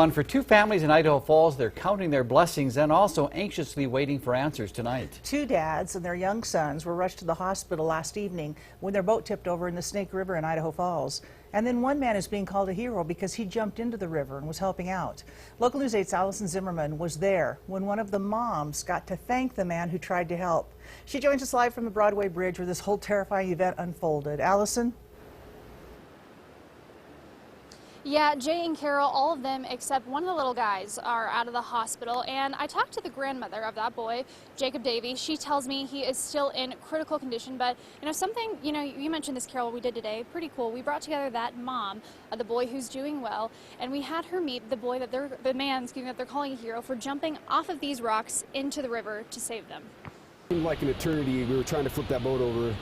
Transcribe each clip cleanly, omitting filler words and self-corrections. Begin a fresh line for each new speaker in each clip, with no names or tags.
one for two families in Idaho Falls. They're counting their blessings and also anxiously waiting for answers tonight.
Two dads and their young sons were rushed to the hospital last evening when their boat tipped over in the Snake River in Idaho Falls. And then one man is being called a hero because he jumped into the river and was helping out. Local News 8's Allison Zimmerman was there when one of the moms got to thank the man who tried to help. She joins us live from the Broadway Bridge where this whole terrifying event unfolded. Allison?
Yeah, Jay and Carol, all of them except one of the little guys are out of the hospital, and I talked to the grandmother of that boy, Jacob Davey. She tells me he is still in critical condition, but something, you mentioned this, Carol, we did today, pretty cool. We brought together that mom of the boy who's doing well, and we had her meet the boy that the man that they're calling a hero for jumping off of these rocks into the river to save them.
It seemed like an eternity. We were trying to flip that boat over,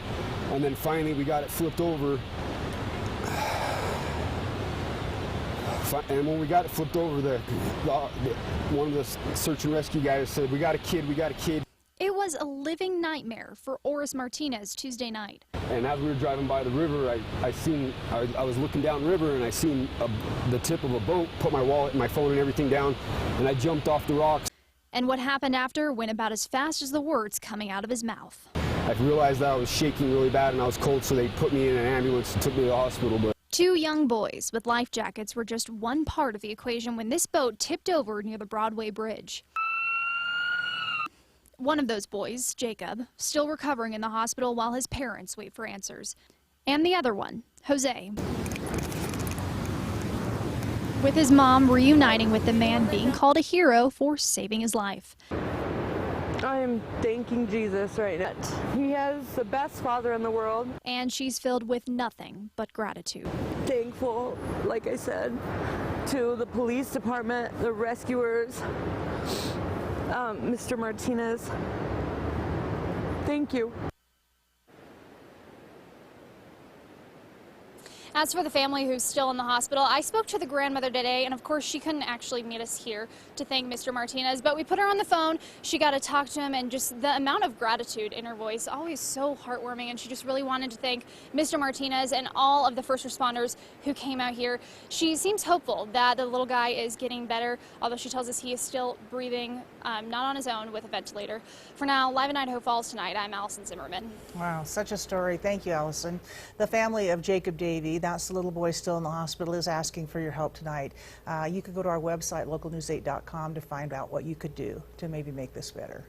and then finally we got it flipped over. And when we got it flipped over, one of the search and rescue guys said, "We got a kid, we got a kid."
It was a living nightmare for Oris Martinez Tuesday night.
And as we were driving by the river, I was looking down the river and I seen the tip of a boat, put my wallet and my phone and everything down, and I jumped off the rocks.
And what happened after went about as fast as the words coming out of his mouth.
I realized that I was shaking really bad and I was cold, so they put me in an ambulance and took me to the hospital. But
two young boys with life jackets were just one part of the equation when this boat tipped over near the Broadway Bridge. One of those boys, Jacob, still recovering in the hospital while his parents wait for answers. And the other one, Jose, with his mom reuniting with the man being called a hero for saving his life.
I am thanking Jesus right now. He has the best father in the world.
And she's filled with nothing but gratitude.
Thankful, like I said, to the police department, the rescuers, Mr. Martinez. Thank you.
As for the family who's still in the hospital, I spoke to the grandmother today, and of course she couldn't actually meet us here to thank Mr. Martinez, but we put her on the phone. She got to talk to him, and just the amount of gratitude in her voice, always so heartwarming, and she just really wanted to thank Mr. Martinez and all of the first responders who came out here. She seems hopeful that the little guy is getting better, although she tells us he is still breathing, not on his own, with a ventilator. For now, live in Idaho Falls tonight, I'm Allison Zimmerman.
Wow, such a story. Thank you, Allison. The family of Jacob Davey, that's the little boy still in the hospital, is asking for your help tonight. You could go to our website, localnews8.com, to find out what you could do to maybe make this better.